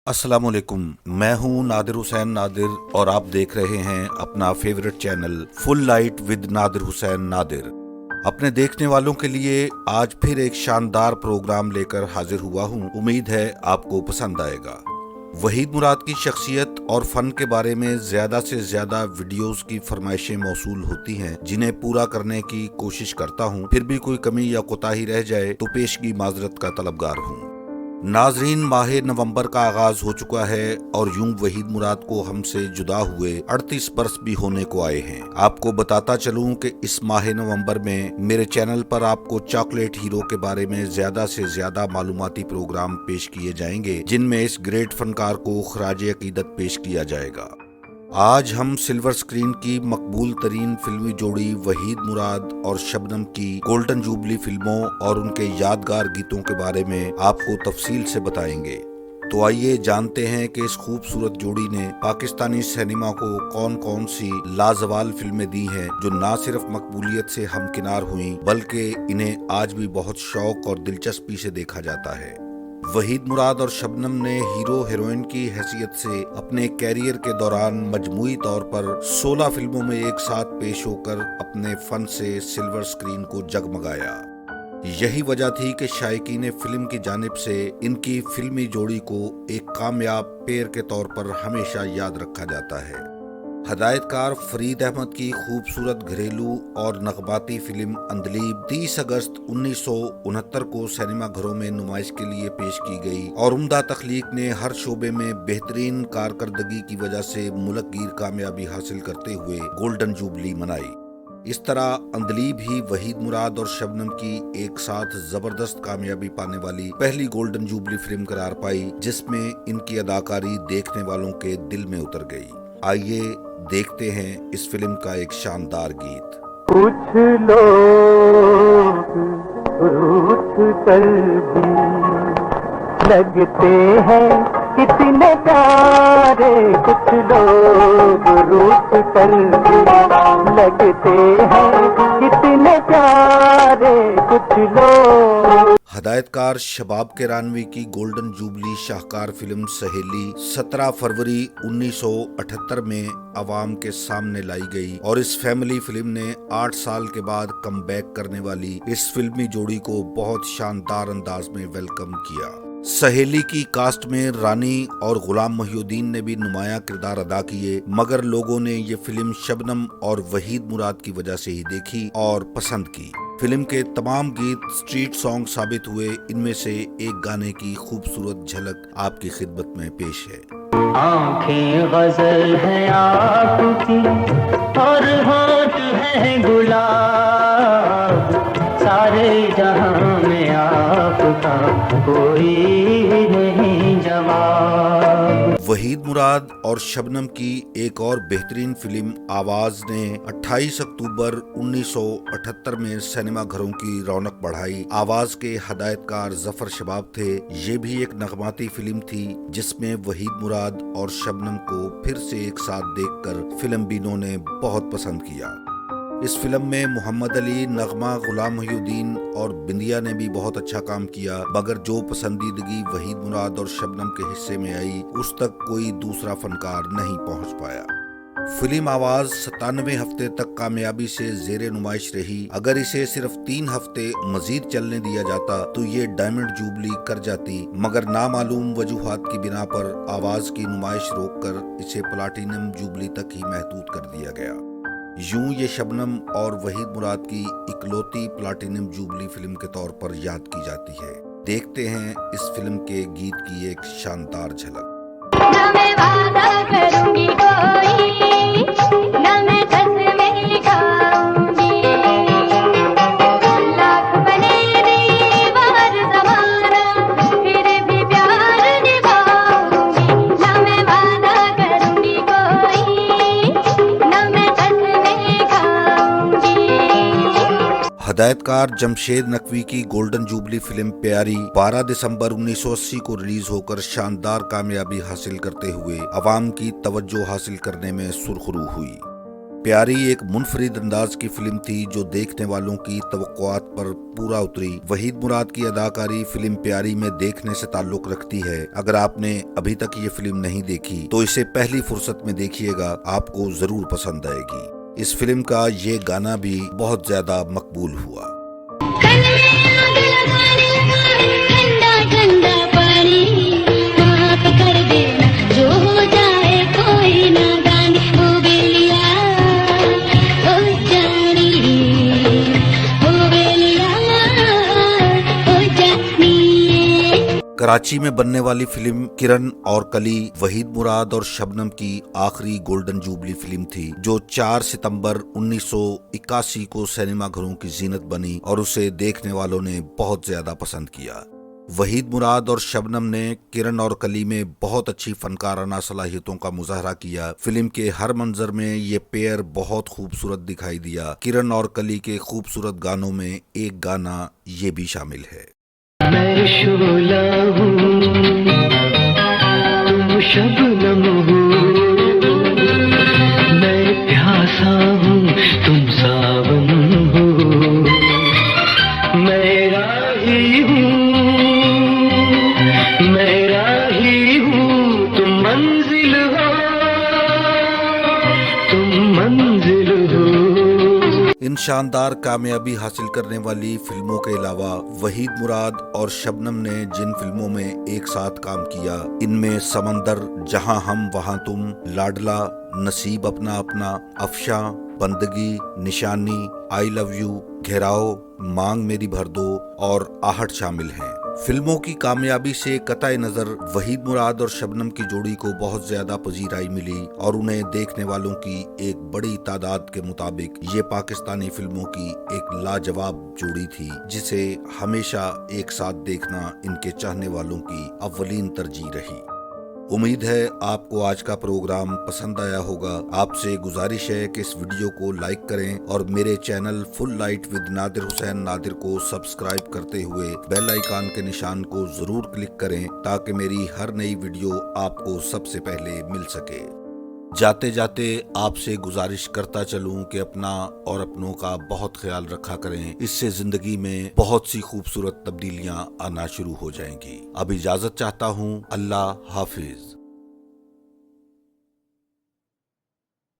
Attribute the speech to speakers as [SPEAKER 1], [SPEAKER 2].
[SPEAKER 1] अस्सलाम वालेकुम। मैं हूं नादिर हुसैन नादिर और आप देख रहे हैं अपना favourite channel full light with Nadir Hussain Nadir. अपने देखने वालों के लिए आज फिर एक शानदार प्रोग्राम लेकर हाजिर हुआ हूं। उम्मीद है आपको पसंद आएगा। वहीद मुराद की शख्सियत और फन के बारे में ज्यादा से ज्यादा वीडियोस की फरमाइशें मौसूल होती हैं, जिन्हें पूरा करने की कोशिश करता हूं। फिर भी कोई कमी या कोताही रह जाए तो पेशगी माजरत का तलबगार हूं। नाजरीन, माह नवंबर का आगाज हो चुका है और यूं वहीद मुराद को हमसे जुदा हुए 38 बरस भी होने को आए हैं। आपको बताता चलूं कि इस माह नवंबर में मेरे चैनल पर आपको चॉकलेट हीरो के बारे में ज्यादा से ज्यादा मालूमाती प्रोग्राम पेश किए जाएंगे, जिनमें इस ग्रेट फनकार को खराज अकीदत पेश किया जाएगा। आज हम सिल्वर स्क्रीन की मकबूल तरीन फिल्मी जोड़ी वहीद मुराद और शबनम की गोल्डन जुबली फिल्मों और उनके यादगार गीतों के बारे में आपको तफसील से बताएंगे। तो आइए जानते हैं कि इस खूबसूरत जोड़ी ने पाकिस्तानी सिनेमा को कौन कौन सी लाजवाल फिल्में दी हैं, जो न सिर्फ मकबूलियत से हमकिनार हुई बल्कि इन्हें आज भी बहुत शौक और दिलचस्पी से देखा जाता है। वहीद मुराद और शबनम ने हीरो हीरोइन की हैसियत से अपने कैरियर के दौरान मजमूई तौर पर 16 फिल्मों में एक साथ पेश होकर अपने फन से सिल्वर स्क्रीन को जगमगाया। यही वजह थी कि शायकीन फिल्म की जानिब से इनकी फिल्मी जोड़ी को एक कामयाब पेयर के तौर पर हमेशा याद रखा जाता है। हदायतकार फरीद अहमद की खूबसूरत घरेलू और नगमाती फिल्म अंधलीब 30 अगस्त 1969 को सिनेमा घरों में नुमाइश के लिए पेश की गई और उम्दा तख्लीक ने हर शोबे में बेहतरीन कारकर्दगी की वजह से मुल्कगीर कामयाबी हासिल करते हुए गोल्डन जुबली मनाई। इस तरह अंधलीब ही वहीद मुराद और शबनम की एक साथ जबरदस्त कामयाबी पाने वाली पहली गोल्डन जुबली फिल्म करार पाई, जिसमें इनकी अदाकारी देखने वालों के दिल में उतर गई। आइए देखते हैं इस फिल्म का एक शानदार गीत।
[SPEAKER 2] कुछ लोग रूठ कर भी लगते हैं कितने प्यारे, कुछ लोग रूठ कर भी लगते हैं कितने प्यारे, कुछ लोग।
[SPEAKER 1] हदायतकार शबाब केरानवी की गोल्डन जुबली शाहकार फिल्म सहेली 17 फरवरी 1978 में अवाम के सामने लाई गई और इस फैमिली फिल्म ने 8 साल के बाद कमबैक करने वाली इस फिल्मी जोड़ी को बहुत शानदार अंदाज में वेलकम किया। सहेली की कास्ट में रानी और गुलाम मोहिउद्दीन ने भी नुमाया किरदार अदा किए, मगर लोगों ने ये फिल्म शबनम और वहीद मुराद की वजह से ही देखी और पसंद की। फिल्म के तमाम गीत स्ट्रीट सॉन्ग साबित हुए। इनमें से एक गाने की खूबसूरत झलक आपकी खिदमत में पेश है।
[SPEAKER 2] आंखें गजल है आपकी और होठ है गुलाब, सारे जहां में आपका कोई नहीं जवाब।
[SPEAKER 1] वहीद मुराद और शबनम की एक और बेहतरीन फिल्म आवाज ने 28 अक्टूबर 1978 में सिनेमा घरों की रौनक बढ़ाई। आवाज के हदायतकार जफर शबाब थे। ये भी एक नगमाती फिल्म थी जिसमें वहीद मुराद और शबनम को फिर से एक साथ देखकर फिल्म बीनों ने बहुत पसंद किया। इस फिल्म में मोहम्मद अली, नगमा, गुलाम मोहिउद्दीन और बिंदिया ने भी बहुत अच्छा काम किया, मगर जो पसंदीदगी वहीद मुराद और शबनम के हिस्से में आई उस तक कोई दूसरा फनकार नहीं पहुंच पाया। फिल्म आवाज 97 हफ्ते तक कामयाबी से जेरे नुमाइश रही। अगर इसे सिर्फ 3 हफ्ते मजीद चलने दिया जाता तो ये डायमंड जुबली कर जाती, मगर नामालूम वजूहात की बिना पर आवाज की नुमाइश रोककर इसे प्लाटिनम जुबली तक ही महदूद कर दिया गया। यूं ये शबनम और वहीद मुराद की इकलौती प्लाटिनम जुबली फिल्म के तौर पर याद की जाती है। देखते हैं इस फिल्म के गीत की एक शानदार झलक।
[SPEAKER 3] न मैं वादा करूंगी कोई, न मैं कसमें खाऊंगी, लाख बने दीवार जमाना फिर भी प्यार निभाऊंगी। न मैं वादा करूंगी कोई, न मैं कसमें खाऊंगी।
[SPEAKER 1] हदायतकार जमशेद नकवी की गोल्डन जुबली फिल्म प्यारी 12 दिसंबर 1980 को रिलीज होकर शानदार कामयाबी हासिल करते हुए अवाम की तवज्जो हासिल करने में सुरखरू हुई। प्यारी एक मुनफरिद अंदाज की फिल्म थी जो देखने वालों की तवक्कुआत पर पूरा उतरी। वहीद मुराद की अदाकारी फिल्म प्यारी में देखने से ताल्लुक रखती है। अगर आपने अभी तक ये फिल्म नहीं देखी तो इसे पहली फुर्सत में देखिएगा, आपको जरूर पसंद आएगी। इस फिल्म का ये गाना भी बहुत ज्यादा मकबूल हुआ।
[SPEAKER 3] ठंडा ठंडा पानी माफ कर देना, जो हो जाए कोई नादानी, हो बेलिया हो जानी, हो बेलिया हो जानी।
[SPEAKER 1] कराची में बनने वाली फिल्म किरण और कली वहीद मुराद और शबनम की आखिरी गोल्डन जुबली फिल्म थी, जो 4 सितंबर 1981 को सिनेमा घरों की जीनत बनी और उसे देखने वालों ने बहुत ज्यादा पसंद किया। वहीद मुराद और शबनम ने किरण और कली में बहुत अच्छी फनकाराना सलाहियतों का मुजाहरा किया। फिल्म के हर मंजर में ये पेयर बहुत खूबसूरत दिखाई दिया। किरण और कली के खूबसूरत गानों में एक गाना ये भी शामिल है।
[SPEAKER 2] मैं शोला हूँ तुम शबनम हो, मैं प्यासा हूँ तुम सावन हो, मैं राही हूँ तुम मंजिल हो, तुम मंजिल हो।
[SPEAKER 1] इन शानदार कामयाबी हासिल करने वाली फिल्मों के अलावा वहीद मुराद और शबनम ने जिन फिल्मों में एक साथ काम किया, इनमें समंदर, जहां हम वहां तुम, लाडला, नसीब अपना अपना, अफशा, बंदगी, निशानी, आई लव यू, घेराव, मांग मेरी भर दो और आहट शामिल हैं। फिल्मों की कामयाबी से कतई नजर वहीद मुराद और शबनम की जोड़ी को बहुत ज्यादा पजीराई मिली और उन्हें देखने वालों की एक बड़ी तादाद के मुताबिक ये पाकिस्तानी फिल्मों की एक लाजवाब जोड़ी थी, जिसे हमेशा एक साथ देखना इनके चाहने वालों की अव्वलीन तरजीह रही। उम्मीद है आपको आज का प्रोग्राम पसंद आया होगा। आपसे गुजारिश है कि इस वीडियो को लाइक करें और मेरे channel full light with Nadir Hussain Nadir को सब्सक्राइब करते हुए बेल आइकन के निशान को जरूर क्लिक करें ताकि मेरी हर नई वीडियो आपको सबसे पहले मिल सके। जाते जाते आपसे गुजारिश करता चलूं कि अपना और अपनों का बहुत ख्याल रखा करें। इससे जिंदगी में बहुत सी खूबसूरत तब्दीलियां आना शुरू हो जाएंगी। अब इजाजत चाहता हूं। अल्लाह हाफिज।